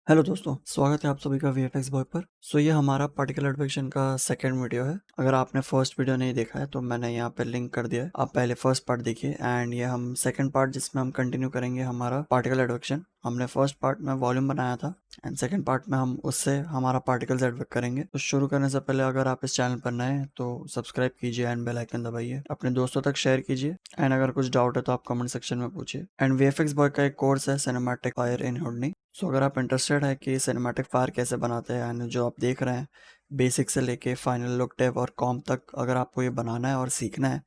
Hello दोस्तों, स्वागत है आप सभी का वीएफएक्स बॉय पर। ये हमारा पार्टिकल एडवेक्शन का सेकंड वीडियो है। अगर आपने फर्स्ट वीडियो नहीं देखा है तो मैंने यहाँ पे लिंक कर दिया है, आप पहले फर्स्ट पार्ट देखिए एंड ये हम सेकंड पार्ट जिसमें हम कंटिन्यू करेंगे हमारा पार्टिकल एडवेक्शन। हमने फर्स्ट पार्ट में वॉल्यूम बनाया था एंड सेकंड पार्ट में हम उससे हमारा पार्टिकल्स एडवेक्ट करेंगे। तो शुरू करने से पहले अगर आप इस चैनल पर नए हैं तो सब्सक्राइब कीजिए एंड बेल आइकन दबाइए, अपने दोस्तों तक शेयर कीजिए एंड अगर कुछ डाउट है तो आप कमेंट सेक्शन में पूछिए। एंड वीएफएक्स बॉय का एक कोर्स है सिनेमैटिक फायर इन हुडनी। अगर आप इंटरेस्टेड है कि सिनेमैटिक फायर कैसे बनाते हैं एंड जो आप देख रहे हैं बेसिक से लेके फाइनल लुक डेव और कॉम तक, अगर आपको ये बनाना है और सीखना है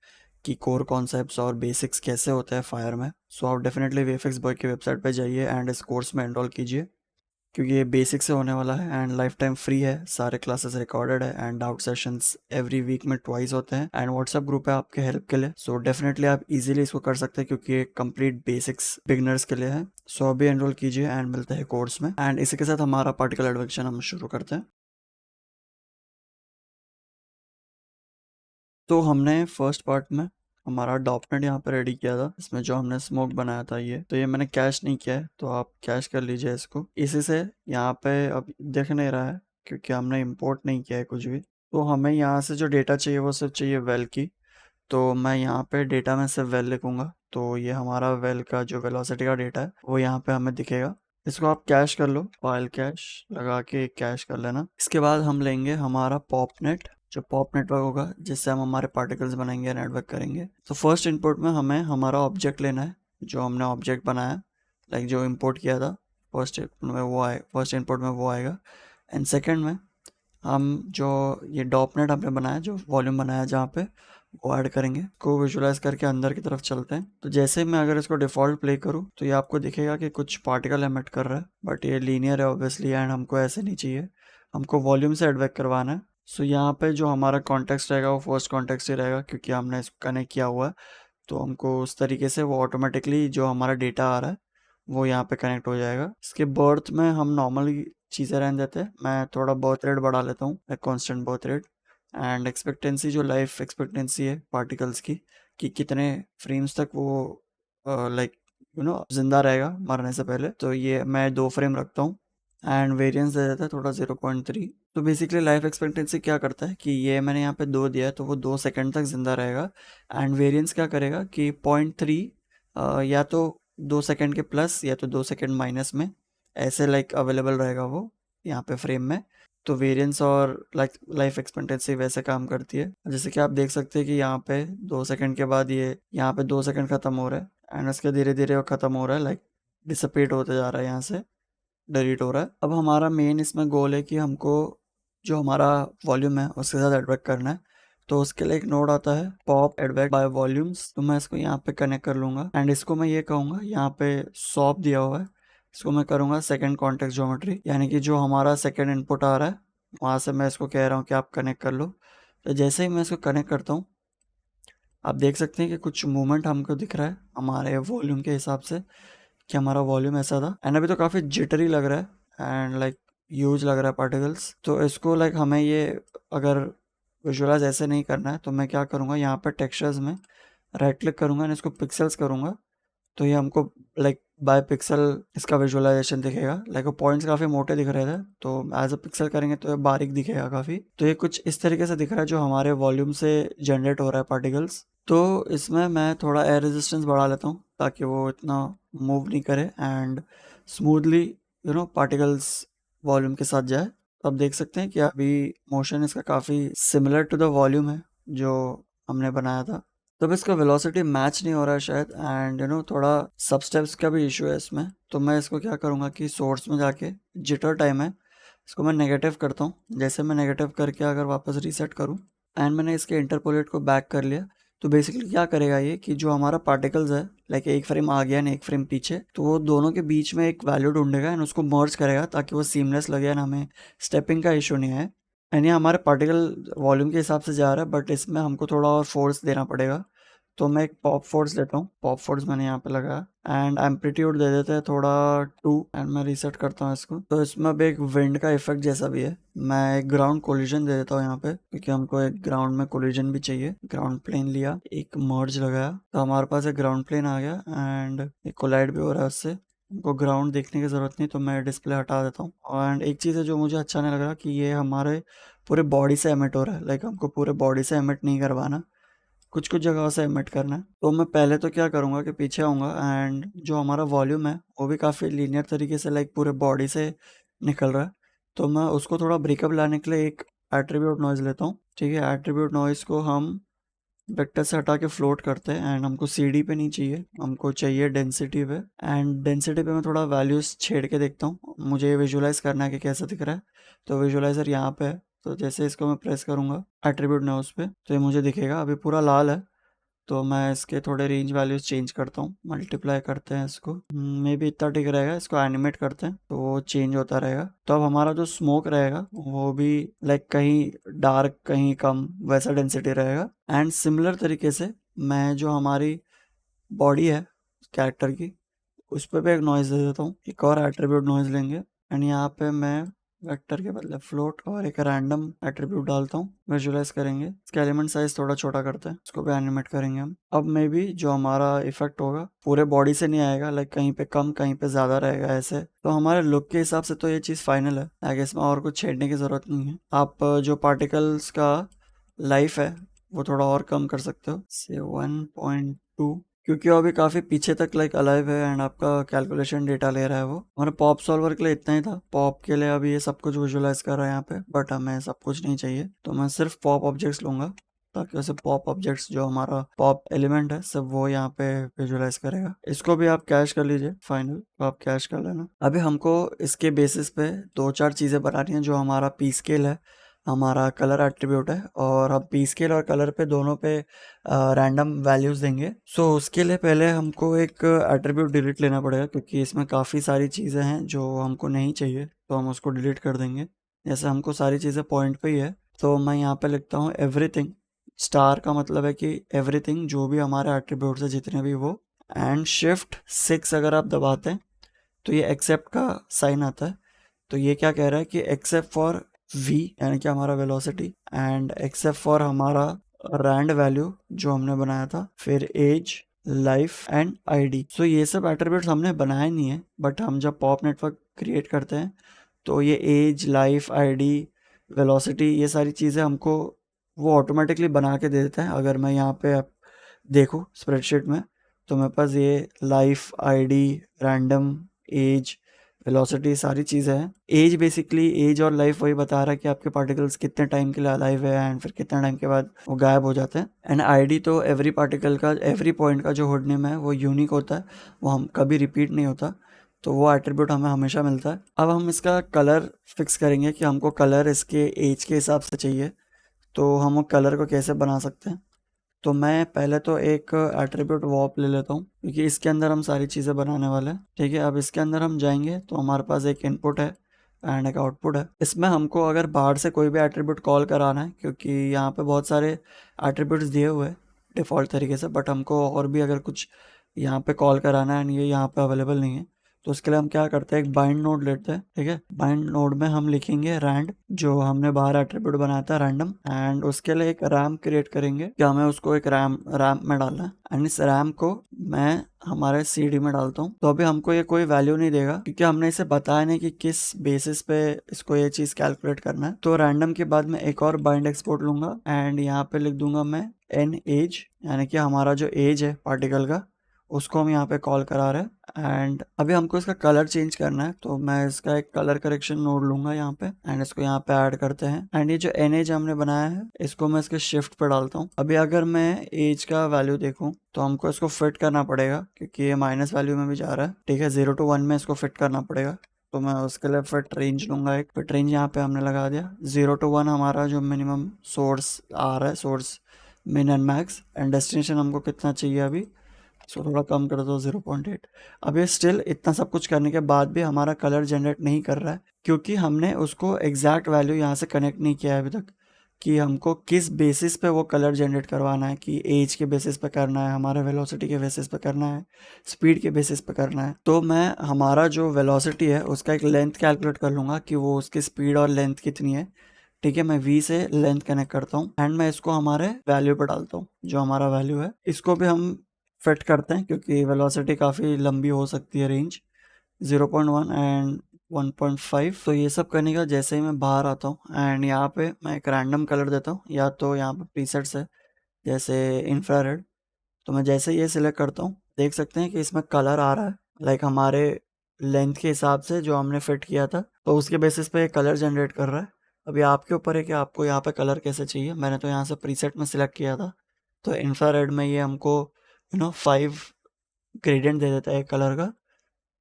कि कोर कॉन्सेप्ट्स और बेसिक्स कैसे होते हैं फायर में, आप डेफिनेटली वीएफएक्स बॉय की वेबसाइट पे जाइए एंड इस कोर्स में एनरोल कीजिए क्योंकि ये बेसिक से होने वाला है एंड लाइफ टाइम फ्री है। सारे क्लासेस रिकॉर्डेड है and doubt sessions every week में ट्वाइस होते हैं एंड व्हाट्सएप ग्रुप है आपके हेल्प के लिए। डेफिनेटली आप इजीली इसको कर सकते हैं क्योंकि ये कंप्लीट बेसिक्स बिगनर्स के लिए है। अभी एनरोल कीजिए एंड मिलते हैं कोर्स में एंड इसी के साथ हमारा पार्टिकल एडवेक्शन हम शुरू करते हैं। तो हमने फर्स्ट पार्ट में हमारा डॉपनेट यहाँ पर रेडी किया था, इसमें जो हमने स्मोक बनाया था ये मैंने कैश नहीं किया है तो आप कैश कर लीजिए इसको। इसी से यहाँ पे अब दिख नहीं रहा है क्योंकि हमने इंपोर्ट नहीं किया है कुछ भी। तो हमें यहाँ से जो डेटा चाहिए वो सिर्फ चाहिए वेल की, तो मैं यहाँ पे डेटा में सिर्फ वेल लिखूंगा। तो ये हमारा वेल का जो वेलोसिटी का डेटा है वो यहाँ पे हमें दिखेगा। इसको आप कैश कर लो, फाइल कैश लगा के कैश कर लेना। इसके बाद हम लेंगे हमारा पॉपनेट, जो पॉप नेटवर्क होगा जिससे हम हमारे पार्टिकल्स बनाएंगे नेटवर्क करेंगे। तो फर्स्ट इनपुट में हमें हमारा ऑब्जेक्ट लेना है, जो हमने ऑब्जेक्ट बनाया लाइक जो इंपोर्ट किया था फर्स्ट इनपुट में वो आएगा। एंड सेकंड में हम जो ये डॉपनेट हमने बनाया, जो वॉल्यूम बनाया जहाँ पे, वो ऐड करेंगे। को विजुलाइज करके अंदर की तरफ चलते हैं। तो जैसे मैं अगर इसको डिफॉल्ट प्ले करूँ तो ये आपको दिखेगा कि कुछ पार्टिकल एमिट कर रहा है, बट ये लीनियर है ऑब्वियसली एंड हमको ऐसे नहीं चाहिए, हमको वॉल्यूम से एडवेक्ट करवाना है। यहाँ पे जो हमारा कॉन्टेक्स्ट रहेगा वो फर्स्ट कॉन्टेक्स्ट ही रहेगा क्योंकि हमने इसको कनेक्ट किया हुआ है। तो हमको उस तरीके से वो ऑटोमेटिकली जो हमारा डेटा आ रहा है वो यहाँ पे कनेक्ट हो जाएगा। इसके बर्थ में हम नॉर्मली चीज़ें रहने देते हैं, मैं थोड़ा बर्थ रेट बढ़ा लेता हूँ, एक constant birth rate. And expectancy, जो लाइफ एक्सपेक्टेंसी है पार्टिकल्स की, कि कितने फ्रेम्स तक वो लाइक जिंदा रहेगा मरने से पहले, तो ये मैं 2 फ्रेम रखता हूँ। एंड वेरिएंस दे देता है थोड़ा 0.3। तो बेसिकली लाइफ एक्सपेक्टेंसी क्या करता है कि ये मैंने यहाँ पे 2 दिया है तो वो 2 सेकंड तक जिंदा रहेगा। एंड वेरिएंस क्या करेगा कि 0.3 या तो 2 सेकंड के प्लस या तो 2 सेकंड माइनस में ऐसे लाइक अवेलेबल रहेगा वो यहाँ पे फ्रेम में। तो वेरिएंस और लाइफ एक्सपेक्टेंसी वैसे काम करती है, जैसे कि आप देख सकते हैं कि यहाँ पे 2 सेकंड के बाद ये यहाँ पे 2 सेकंड खत्म हो रहा है एंड उसके धीरे धीरे वो खत्म हो रहा है, लाइक डिसपेट होते जा रहा है, यहाँ से डिलीट हो रहा है। अब हमारा मेन इसमें गोल है कि हमको जो हमारा वॉल्यूम है उसके साथ एडवेक्ट करना है। तो उसके लिए एक नोड आता है पॉप एडवेक्ट बाय वॉल्यूम्स, तो मैं इसको यहाँ पे कनेक्ट कर लूंगा एंड इसको मैं ये कहूँगा, यहाँ पे सॉप दिया हुआ है, इसको मैं करूँगा सेकंड कॉन्टेक्स्ट ज्योमेट्री, यानी कि जो हमारा सेकंड इनपुट आ रहा है वहाँ से मैं इसको कह रहा हूँ कि आप कनेक्ट कर लो। तो जैसे ही मैं इसको कनेक्ट करता हूँ आप देख सकते हैं कि कुछ मूवमेंट हमको दिख रहा है हमारे वॉल्यूम के हिसाब से, कि हमारा वॉल्यूम ऐसा था एंड अभी तो काफ़ी जिटरी लग रहा है एंड लाइक ह्यूज लग रहा है पार्टिकल्स। तो इसको लाइक हमें ये अगर विजुअलाइज ऐसे नहीं करना है तो मैं क्या करूँगा, यहाँ पर टेक्सचर्स में राइट क्लिक करूँगा एंड इसको पिक्सल्स करूँगा। तो ये हमको लाइक बाय पिक्सल इसका विजुअलाइजेशन दिखेगा, लाइक वो पॉइंट्स काफ़ी मोटे दिख रहे थे तो एज अ पिक्सल करेंगे तो ये बारीक दिखेगा काफ़ी। तो ये कुछ इस तरीके से दिख रहा है जो हमारे वॉल्यूम से जनरेट हो रहा है पार्टिकल्स। तो इसमें मैं थोड़ा एयर रेजिस्टेंस बढ़ा लेता हूँ ताकि वो इतना मूव नहीं करे एंड स्मूथली पार्टिकल्स वॉल्यूम के साथ जाए। तो आप देख सकते हैं कि अभी मोशन इसका काफ़ी सिमिलर टू द वॉल्यूम है जो हमने बनाया था। तो अब इसका वेलोसिटी मैच नहीं हो रहा है शायद एंड थोड़ा सब स्टेप्स का भी इशू है इसमें। तो मैं इसको क्या करूँगा कि सोर्स में जाके जिटर टाइम है इसको मैं नेगेटिव करता हूँ। जैसे मैं नेगेटिव करके अगर वापस रीसेट करूँ एंड मैंने इसके इंटरपोलेट को बैक कर लिया, तो बेसिकली क्या करेगा ये कि जो हमारा पार्टिकल्स है लाइक एक फ्रेम आगे एंड एक फ्रेम पीछे, तो वो दोनों के बीच में एक वैल्यू ढूंढेगा एंड उसको मर्ज करेगा ताकि वो सीमलेस लगे एंड हमें स्टेपिंग का इशू नहीं है। एंड ये हमारे पार्टिकल वॉल्यूम के हिसाब से जा रहा है बट इसमें हमको थोड़ा और फोर्स देना पड़ेगा। तो मैं एक पॉप फोर्स लेता हूँ, पॉप फोर्स मैंने यहाँ पे लगाया एंड एम्पलीट्यूड दे देते हैं थोड़ा 2 एंड मैं रीसेट करता हूँ इसको। तो इसमें अब एक विंड का इफेक्ट जैसा भी है, मैं एक ग्राउंड कोलिजन दे देता हूँ यहाँ पे क्योंकि हमको एक ग्राउंड में कोलिजन भी चाहिए। ग्राउंड प्लेन लिया, एक मर्ज लगाया तो हमारे पास एक ग्राउंड प्लेन आ गया एंड एक कोलाइड भी हो रहा है उससे। हमको ग्राउंड देखने की ज़रूरत नहीं, तो मैं डिस्प्ले हटा देता हूँ। एंड एक चीज़ है जो मुझे अच्छा नहीं लग रहा कि ये हमारे पूरे बॉडी से एमिट हो रहा है। लाइक हमको पूरे बॉडी से एमिट नहीं करवाना, कुछ कुछ जगह से एमिट करना है। तो मैं पहले तो क्या करूँगा कि पीछे आऊँगा एंड जो हमारा वॉल्यूम है वो भी काफ़ी लीनियर तरीके से लाइक पूरे बॉडी से निकल रहा है। तो मैं उसको थोड़ा ब्रेकअप लाने के लिए एक एट्रीब्यूट नॉइज़ लेता हूँ। ठीक है, एट्रीब्यूट नॉइज़ को हम वेक्टर से हटा के फ्लोट करते हैं एंड हमको सीडी पे नहीं चाहिए, हमको चाहिए डेंसिटी पे। एंड डेंसिटी पे मैं थोड़ा वैल्यूज छेड़ के देखता हूँ, मुझे विजुलाइज करना है कि कैसा दिख रहा है। तो विजुलाइजर यहाँ पे है, तो जैसे इसको मैं प्रेस करूँगा एट्रीब्यूट ने उस पर, तो ये मुझे दिखेगा। अभी पूरा लाल है, तो मैं इसके थोड़े रेंज वैल्यूज चेंज करता हूँ, मल्टीप्लाई करते हैं इसको, मे बी इतना ठीक रहेगा। इसको एनिमेट करते हैं तो वो चेंज होता रहेगा। तो अब हमारा जो स्मोक रहेगा वो भी लाइक कहीं डार्क कहीं कम वैसा डेंसिटी रहेगा। एंड सिमिलर तरीके से मैं जो हमारी बॉडी है कैरेक्टर की, उस पर भी एक नॉइज़ दे देता हूँ, एक और एट्रीब्यूट नॉइज़ लेंगे एंड यहाँ पे मैं वेक्टर के बदले फ्लोट और एक रैंडम एट्रीब्यूट डालता हूँ। विजुलाइज करेंगे, इसका एलिमेंट साइज थोड़ा छोटा करते हैं, इसको भी एनिमेट करेंगे हम। अब मे बी जो हमारा इफेक्ट होगा पूरे बॉडी से नहीं आएगा, लाइक कहीं पे कम कहीं पे ज़्यादा रहेगा ऐसे। तो हमारे लुक के हिसाब से तो ये चीज़ फाइनल है, आगे इसमें और कुछ छेड़ने की ज़रूरत नहीं है। आप जो पार्टिकल्स का लाइफ है वो थोड़ा और कम कर सकते हो, से 1.2, क्योंकि वो अभी काफ़ी पीछे तक लाइक अलाइव है एंड आपका कैलकुलेशन डेटा ले रहा है। वो हमारे पॉप सॉल्वर के लिए इतना ही था। पॉप के लिए अभी ये सब कुछ विजुलाइज कर रहा है यहाँ पे, बट हमें सब कुछ नहीं चाहिए, तो मैं सिर्फ पॉप ऑब्जेक्ट्स लूंगा, ताकि वैसे पॉप ऑब्जेक्ट्स जो हमारा पॉप एलिमेंट है सब वो यहाँ पे विजुलाइज करेगा। इसको भी आप कैश कर लीजिए, फाइनल तो आप कैश कर लेना। अभी हमको इसके बेसिस पे दो चार चीज़ें बनानी है। जो हमारा पी स्केल है, हमारा कलर एट्रीब्यूट है, और हम पी स्केल और कलर पे दोनों पे रैंडम वैल्यूज़ देंगे। सो उसके लिए पहले हमको एक एट्रीब्यूट डिलीट लेना पड़ेगा, क्योंकि इसमें काफ़ी सारी चीज़ें हैं जो हमको नहीं चाहिए, तो हम उसको डिलीट कर देंगे। जैसे हमको सारी चीज़ें पॉइंट पे ही है, तो मैं यहाँ पे लिखता हूँ एवरीथिंग। स्टार का मतलब है कि एवरीथिंग, जो भी हमारे एट्रीब्यूट्स है जितने भी वो। एंड शिफ्ट 6 अगर आप दबाते हैं तो ये एक्सेप्ट का साइन आता है। तो ये क्या कह रहा है कि एक्सेप्ट फॉर वी, यानी कि हमारा वेलोसिटी, एंड एक्सेप्ट फॉर हमारा रैंड वैल्यू जो हमने बनाया था, फिर एज, लाइफ एंड आईडी। सो ये सब एट्रीब्यूट्स हमने बनाए नहीं है, बट हम जब पॉप नेटवर्क क्रिएट करते हैं तो ये एज, लाइफ, आईडी, वेलोसिटी, ये सारी चीज़ें हमको वो ऑटोमेटिकली बना के दे देता है। अगर मैं यहाँ पे आप देखूँ स्प्रेडशीट में, तो मेरे पास ये life, ID, random, age, velocity सारी चीज़ें हैं। एज बेसिकली, एज और लाइफ वही बता रहा है कि आपके पार्टिकल्स कितने टाइम के लिए अलाइव है एंड फिर कितने टाइम के बाद वो गायब हो जाते हैं। एंड आईडी तो एवरी पार्टिकल का, एवरी पॉइंट का जो हुड नेम है वो यूनिक होता है, वो हम कभी रिपीट नहीं होता, तो वो एट्रीब्यूट हमें हमेशा मिलता है। अब हम इसका कलर फिक्स करेंगे कि हमको कलर इसके एज के हिसाब से चाहिए, तो हम वो कलर को कैसे बना सकते हैं। तो मैं पहले तो एक एट्रीब्यूट वॉप ले लेता हूँ, क्योंकि इसके अंदर हम सारी चीज़ें बनाने वाले हैं। ठीक है, अब इसके अंदर हम जाएंगे तो हमारे पास एक इनपुट है एंड एक आउटपुट है। इसमें हमको अगर बाहर से कोई भी एट्रीब्यूट कॉल कराना है, क्योंकि यहाँ पे बहुत सारे एट्रीब्यूट्स दिए हुए हैं डिफ़ॉल्ट तरीके से, बट हमको और भी अगर कुछ यहाँ पे कॉल कराना है एंड ये यहाँ पे अवेलेबल नहीं है, तो उसके लिए हम क्या करते हैं, एक बाइंड नोड लेते हैं। ठीक है, बाइंड नोड में हम लिखेंगे रैंड, जो हमने बाहर एट्रीब्यूट बनाया था रैंडम, एंड उसके लिए एक रैम क्रिएट करेंगे कि हमें उसको एक रैम में डालना है। एंड इस रैम को मैं हमारे सीडी में डालता हूँ। तो अभी हमको ये कोई वैल्यू नहीं देगा, क्योंकि हमने इसे बताया नहीं कि किस बेसिस पे इसको ये चीज़ कैलकुलेट करना है। तो रैंडम के बाद में एक और बाइंड एक्सपोर्ट लूंगा एंड यहाँ पे लिख दूंगा मैं एन एज, यानी कि हमारा जो एज है पार्टिकल का, उसको हम यहाँ पे कॉल करा रहे हैं। एंड अभी हमको इसका कलर चेंज करना है, तो मैं इसका एक कलर करेक्शन नोड लूंगा यहाँ पे एंड इसको यहाँ पे ऐड करते हैं। एंड ये जो एन एज हमने बनाया है इसको मैं इसके शिफ्ट पे डालता हूँ। अभी अगर मैं एज का वैल्यू देखूँ तो हमको इसको फिट करना पड़ेगा, क्योंकि ये माइनस वैल्यू में भी जा रहा है। ठीक है, 0 to 1 में इसको फिट करना पड़ेगा, तो मैं उसके लिए फिट रेंज लूंगा। एक फिट रेंज यहाँ पे हमने लगा दिया। 0 to 1 हमारा जो मिनिमम सोर्स आ रहा है, सोर्स मिन एंड मैक्स, एंड डेस्टिनेशन हमको कितना चाहिए अभी, सो थोड़ा कम कर दो 0.8। अब ये स्टिल इतना सब कुछ करने के बाद भी हमारा कलर जनरेट नहीं कर रहा है, क्योंकि हमने उसको एग्जैक्ट वैल्यू यहाँ से कनेक्ट नहीं किया है अभी तक, कि हमको किस बेसिस पे वो कलर जनरेट करवाना है, कि एज के बेसिस पे करना है, हमारे वेलोसिटी के बेसिस पे करना है, स्पीड के बेसिस पे करना है। तो मैं हमारा जो वेलोसिटी है उसका एक लेंथ कैलकुलेट कर लूँगा कि वो उसकी स्पीड और लेंथ कितनी है। ठीक है, मैं v से लेंथ कनेक्ट करता हूँ एंड मैं इसको हमारे वैल्यू पे डालता हूँ, जो हमारा वैल्यू है। इसको भी हम फिट करते हैं, क्योंकि वेलोसिटी काफ़ी लंबी हो सकती है रेंज, 0.1 एंड 1.5। तो ये सब करने का जैसे ही मैं बाहर आता हूँ एंड यहाँ पे मैं एक रैंडम कलर देता हूँ, या तो यहाँ पे प्रीसेट्स है जैसे इंफ्रारेड। तो मैं जैसे ये सिलेक्ट करता हूँ, देख सकते हैं कि इसमें कलर आ रहा है लाइक हमारे लेंथ के हिसाब से जो हमने फिट किया था, तो उसके बेसिस पे कलर जनरेट कर रहा है। अभी आपके ऊपर है कि आपको यहाँ पे कलर कैसे चाहिए। मैंने तो यहाँ से प्रीसेट में सिलेक्ट किया था, तो इंफ्रारेड में ये हमको 5 ग्रेडियंट दे देता है एक कलर का।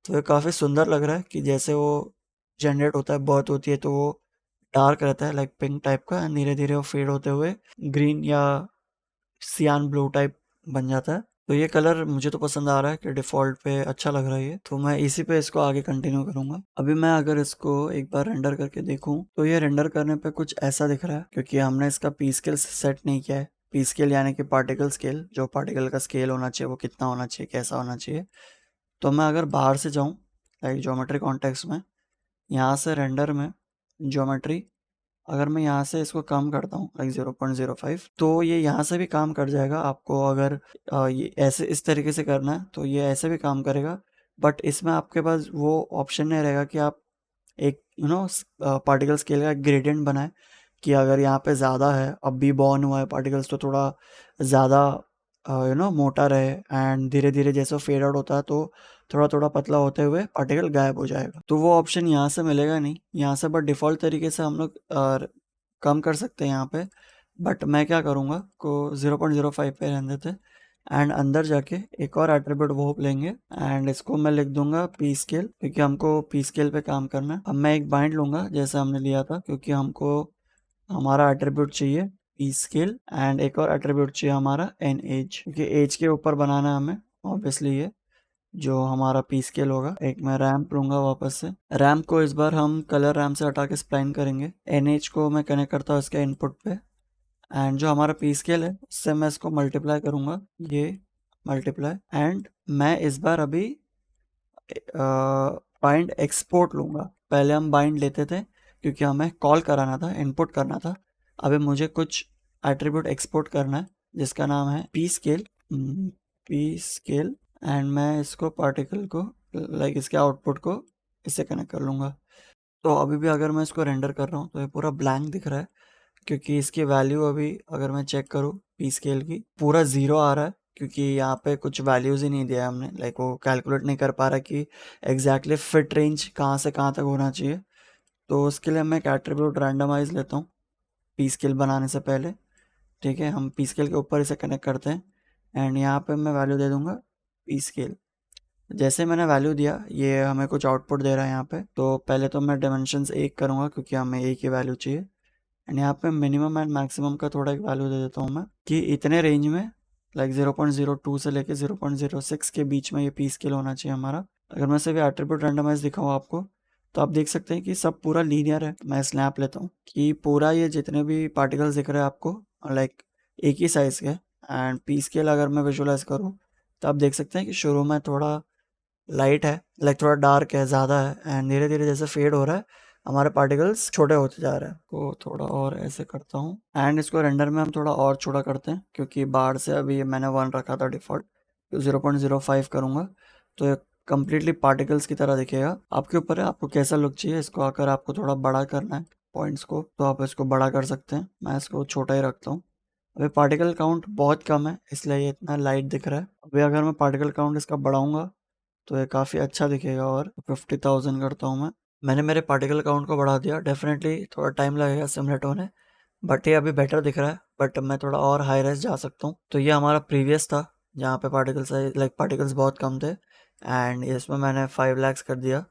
तो ये काफ़ी सुंदर लग रहा है कि जैसे वो जनरेट होता है, बर्थ होती है, तो वो डार्क रहता है लाइक पिंक टाइप का, धीरे धीरे वो फेड होते हुए ग्रीन या सियान ब्लू टाइप बन जाता है। तो ये कलर मुझे तो पसंद आ रहा है कि डिफ़ॉल्ट पे अच्छा लग रहा है ये, तो मैं इसी पे इसको आगे कंटिन्यू करूँगा। अभी मैं अगर इसको एक बार रेंडर करके देखूँ तो ये रेंडर करने पे कुछ ऐसा दिख रहा है, क्योंकि हमने इसका पी स्केल सेट नहीं किया है। पी स्केल यानी कि पार्टिकल स्केल, जो पार्टिकल का स्केल होना चाहिए वो कितना होना चाहिए, कैसा होना चाहिए। तो मैं अगर बाहर से जाऊँ लाइक ज्योमेट्री कॉन्टेक्स्ट में, यहाँ से रेंडर में ज्योमेट्री, अगर मैं यहाँ से इसको कम करता हूँ लाइक 0.05, तो ये यहाँ से भी काम कर जाएगा। आपको अगर ये ऐसे इस तरीके से करना है तो ये ऐसे भी काम करेगा, बट इसमें आपके पास वो ऑप्शन नहीं रहेगा कि आप एक पार्टिकल स्केल का ग्रेडियंट बनाए कि अगर यहाँ पे ज़्यादा है, अब भी बॉर्न हुआ है पार्टिकल्स, तो थोड़ा ज़्यादा मोटा रहे एंड धीरे धीरे जैसे फेड आउट होता है तो थोड़ा थोड़ा पतला होते हुए पार्टिकल गायब हो जाएगा। तो वो ऑप्शन यहाँ से मिलेगा नहीं, यहाँ से बट डिफ़ॉल्ट तरीके से हम लोग कम कर सकते हैं यहाँ पे। बट मैं क्या करूँगा को 0.05 पे रहने देते एंड अंदर जाके एक और एट्रीब्यूट वो लेंगे एंड इसको मैं लिख दूंगा पी स्केल, क्योंकि हमको पी स्केल पे काम करना है। अब मैं एक बाइंड लूंगा जैसे हमने लिया था, क्योंकि हमको हमारा एट्रीब्यूट चाहिए पी स्केल एंड एक और एट्रीब्यूट चाहिए हमारा एन एज, क्योंकि एज के ऊपर बनाना है हमें ऑब्वियसली ये जो हमारा पी स्केल होगा। एक मैं रैम्प लूंगा वापस से, रैम्प को इस बार हम कलर रैम्प से हटा के स्प्लाइन करेंगे। एन एच को मैं कनेक्ट करता हूँ इसके इनपुट पे एंड जो हमारा पी स्केल है उससे मैं इसको मल्टीप्लाई करूँगा, ये मल्टीप्लाई एंड मैं इस बार अभी बाइंड एक्सपोर्ट लूँगा। पहले हम बाइंड लेते थे क्योंकि हमें कॉल कराना था, इनपुट करना था। अभी मुझे कुछ एट्रीब्यूट एक्सपोर्ट करना है जिसका नाम है पी स्केल एंड मैं इसको पार्टिकल को लाइक इसके आउटपुट को इससे कनेक्ट कर लूँगा। तो अभी भी अगर मैं इसको रेंडर कर रहा हूँ तो ये पूरा ब्लैंक दिख रहा है, क्योंकि इसकी वैल्यू अभी अगर मैं चेक करूँ पी स्केल की पूरा 0 आ रहा है, क्योंकि यहाँ पे कुछ वैल्यूज़ ही नहीं दिया है हमने, लाइक वो कैलकुलेट नहीं कर पा रहा कि एग्जैक्टली फिट रेंज कहाँ से कहाँ तक होना चाहिए। तो उसके लिए मैं एक एट्रीब्यूट रैंडमाइज लेता हूँ पी स्केल बनाने से पहले। ठीक है, हम पी स्केल के ऊपर इसे कनेक्ट करते हैं एंड यहाँ पे मैं वैल्यू दे दूँगा पी स्केल। जैसे मैंने वैल्यू दिया ये हमें कुछ आउटपुट दे रहा है यहाँ पे। तो पहले तो मैं डायमेंशंस 1 करूँगा क्योंकि हमें एक ही वैल्यू चाहिए एंड यहाँ पे मिनिमम एंड मैक्सिमम का थोड़ा एक वैल्यू दे देता हूँ मैं कि इतने रेंज में लाइक 0.02 से लेके 0.06 के बीच में ये पी स्केल होना चाहिए हमारा। अगर मैं सिर्फ एट्रीब्यूट रैंडमाइज दिखाऊँ आपको तो आप देख सकते हैं कि सब पूरा लीनियर है। मैं स्नैप लेता हूँ कि पूरा ये जितने भी पार्टिकल्स दिख रहे हैं आपको लाइक एक ही साइज़ के एंड पी स्केल अगर मैं विजुअलाइज करूँ तो आप देख सकते हैं कि शुरू में थोड़ा लाइट है, लाइक थोड़ा डार्क है, ज़्यादा है एंड धीरे धीरे जैसे फेड हो रहा है हमारे पार्टिकल्स छोटे होते जा रहे हैं। तो थोड़ा और ऐसे करता हूँ एंड इसको रेंडर में हम थोड़ा और छोटा करते हैं, क्योंकि बाहर से अभी मैंने 1 रखा था डिफ़ॉल्ट, तो 0.05 करूँगा तो ये कम्प्लीटली पार्टिकल्स की तरह दिखेगा। आपके ऊपर है आपको कैसा लुक चाहिए इसको। अगर आपको थोड़ा बड़ा करना है पॉइंट्स को तो आप इसको बड़ा कर सकते हैं, मैं इसको छोटा ही रखता हूँ। अभी पार्टिकल काउंट बहुत कम है इसलिए ये इतना लाइट दिख रहा है। अभी अगर मैं पार्टिकल काउंट इसका बढ़ाऊँगा तो ये काफ़ी अच्छा दिखेगा और 50,000 करता हूँ मैं। मैंने मेरे पार्टिकल काउंट को बढ़ा दिया, डेफिनेटली थोड़ा टाइम लगेगा सिमुलेट होने, बट ये अभी बेटर दिख रहा है। बट मैं थोड़ा और हाई रेस जा सकता हूँ। तो ये हमारा प्रीवियस था जहाँ पे पार्टिकल्स बहुत कम थे एंड इसमें मैंने 5 lakhs कर दिया,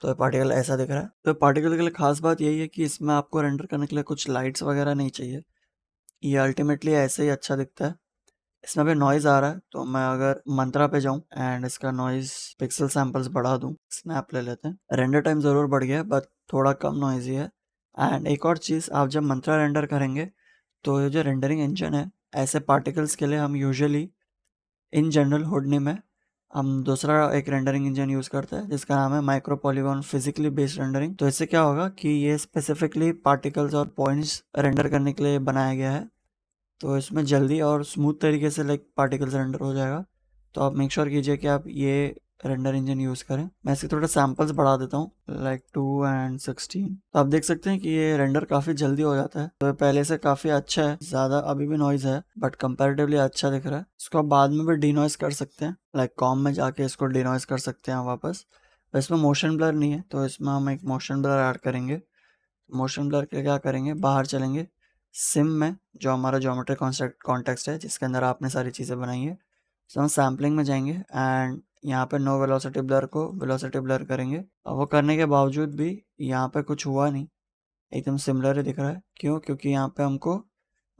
तो ये पार्टिकल ऐसा दिख रहा है। तो पार्टिकल के लिए खास बात यही है कि इसमें आपको रेंडर करने के लिए कुछ लाइट्स वगैरह नहीं चाहिए, ये अल्टीमेटली ऐसे ही अच्छा दिखता है। इसमें भी नॉइज़ आ रहा है तो मैं अगर मंत्रा पे जाऊं एंड इसका नॉइज़ पिक्सल सैंपल्स बढ़ा दूं, स्नैप ले लेते हैं। रेंडर टाइम ज़रूर बढ़ गया बट थोड़ा कम नॉइज़ी है। एंड एक और चीज़, आप जब मंत्रा रेंडर करेंगे तो ये जो रेंडरिंग इंजन है ऐसे पार्टिकल्स के लिए हम यूजुअली इन जनरल हुडनी में हम दूसरा एक रेंडरिंग इंजन यूज़ करते हैं जिसका नाम है micro polygon physically based rendering. तो इससे क्या होगा कि ये स्पेसिफिकली पार्टिकल्स और पॉइंट्स रेंडर करने के लिए बनाया गया है, तो इसमें जल्दी और स्मूथ तरीके से लाइक पार्टिकल्स रेंडर हो जाएगा। तो आप मेक श्योर कीजिए कि आप ये रेंडर इंजन यूज़ करें। मैं इसके थोड़ा सैम्पल्स बढ़ा देता हूँ, लाइक 2 and 16। तो आप देख सकते हैं कि ये रेंडर काफ़ी जल्दी हो जाता है। तो पहले से काफ़ी अच्छा है, ज़्यादा अभी भी नॉइज़ है बट कंपैरेटिवली अच्छा दिख रहा है। इसको आप बाद में भी डीनॉइज़ कर सकते हैं, लाइक कॉम में जाके इसको डीनॉइज़ कर सकते हैं वापस। तो इसमें मोशन ब्लर नहीं है, तो इसमें हम एक मोशन ब्लर ऐड करेंगे। मोशन ब्लर के क्या करेंगे, बाहर चलेंगे सिम में, जो हमारा ज्योमेट्री कॉन्टेक्स्ट है जिसके अंदर आपने सारी चीज़ें बनाई है। तो हम सैम्पलिंग में जाएंगे एंड यहाँ पे नो वेलोसिटी ब्लर को वेलोसिटी ब्लर करेंगे। और वो करने के बावजूद भी यहाँ पे कुछ हुआ नहीं, एकदम सिमिलर ही दिख रहा है। क्यों? क्योंकि यहाँ पे हमको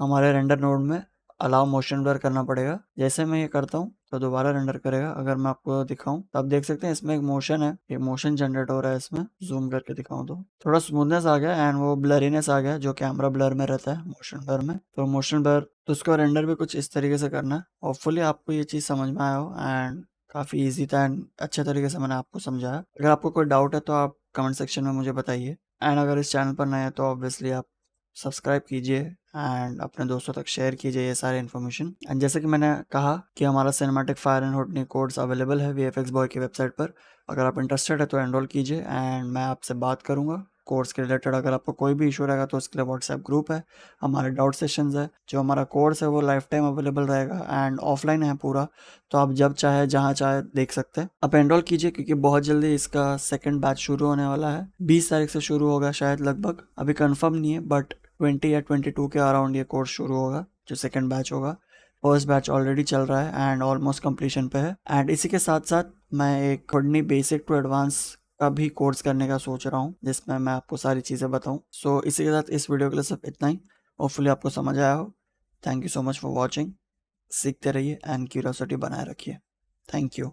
हमारे रेंडर नोड में अलाउ मोशन ब्लर करना पड़ेगा। जैसे मैं ये करता हूँ तो दोबारा रेंडर करेगा। अगर मैं आपको दिखाऊं तो आप देख सकते हैं इसमें एक मोशन है, एक मोशन जनरेट हो रहा है इसमें। जूम करके दिखाऊं तो थोड़ा स्मूथनेस आ गया एंड वो ब्लरीनेस आ गया जो कैमरा ब्लर में रहता है मोशन ब्लर में। तो मोशन ब्लर, तो उसको रेंडर भी कुछ इस तरीके से करना है। होपफुली आपको ये चीज़ समझ में आया हो एंड काफ़ी ईजी था एंड अच्छे तरीके से मैंने आपको समझाया। अगर आपको कोई डाउट है तो आप कमेंट सेक्शन में मुझे बताइए। एंड अगर इस चैनल पर नए हैं तो ऑब्वियसली आप सब्सक्राइब कीजिए एंड अपने दोस्तों तक शेयर कीजिए ये सारे इन्फॉर्मेशन। एंड जैसे कि मैंने कहा कि हमारा cinematic fire and Houdini course available है वीएफएक्स बॉय की वेबसाइट पर। अगर आप इंटरेस्टेड है तो एनरोल कीजिए एंड मैं आपसे बात करूंगा कोर्स के रिलेटेड। अगर आपको कोई भी इशू रहेगा तो उसके लिए व्हाट्सएप ग्रुप है, हमारे डाउट सेशंस है। जो हमारा कोर्स है वो लाइफ टाइम अवेलेबल रहेगा एंड ऑफलाइन है पूरा, तो आप जब चाहे जहाँ चाहे देख सकते हैं। आप एनरोल कीजिए क्योंकि बहुत जल्दी इसका सेकंड बैच शुरू होने वाला है। 20 तारीख से शुरू होगा शायद, लगभग अभी कंफर्म नहीं है बट 20 या 22 के अराउंड ये कोर्स शुरू होगा जो सेकंड बैच होगा। फर्स्ट बैच ऑलरेडी चल रहा है एंड ऑलमोस्ट कंप्लीशन पे है। एंड इसी के साथ साथ मैं एक हुडनी बेसिक टू एडवांस का भी कोर्स करने का सोच रहा हूँ जिसमें मैं आपको सारी चीज़ें बताऊँ। सो इसी के साथ इस वीडियो के लिए सिर्फ इतना ही। होपफुली आपको समझ आया हो। Thank you so much for watching. सीखते रहिए एंड क्यूरियोसिटी बनाए रखिए। Thank you.